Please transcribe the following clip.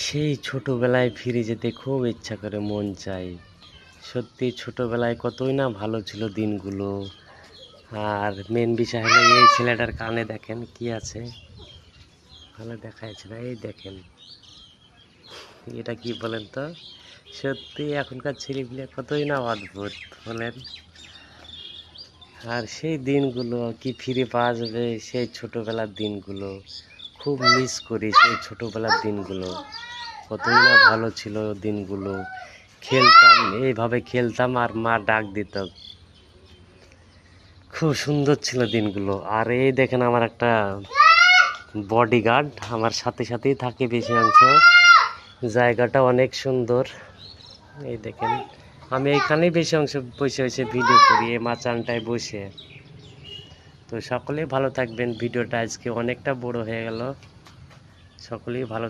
সেই ছোটবেলায় ফিরে যেতে খুব ইচ্ছা করে, মন চাই। সত্যি ছোটবেলায় কতই না ভালো ছিল দিনগুলো। আর মেন বিষয় হলো এই ছেলেটার কানে দেখেন কি আছে, ভালো দেখা যাচ্ছে না, এই দেখেন এটা কি বলেন তো। সত্যি এখনকার ছেলেপিলে কতই না অদ্ভুত বলেন। আর সেই দিনগুলো কি ফিরে পাওয়া যাবে? সেই ছোটবেলার দিনগুলো খুব মিস করি। সেই ছোটবেলার দিনগুলো কতই না ভালো ছিল দিনগুলো। খেলতাম, এইভাবে খেলতাম আর মা ডাক দিত, খুব সুন্দর ছিল দিনগুলো। আর এই দেখেন আমার একটা বডিগার্ড আমার সাথে সাথেই থাকে বেশি অংশ। জায়গাটা অনেক সুন্দর। এই দেখেন আমি এখানেই বেশি অংশ বসে বসে ভিডিও করি, এই মাচানটায় বসে। তো সকলেই ভালো থাকবেন। ভিডিওটা আজকে অনেকটা বড় হয়ে গেল। সকলেই ভালো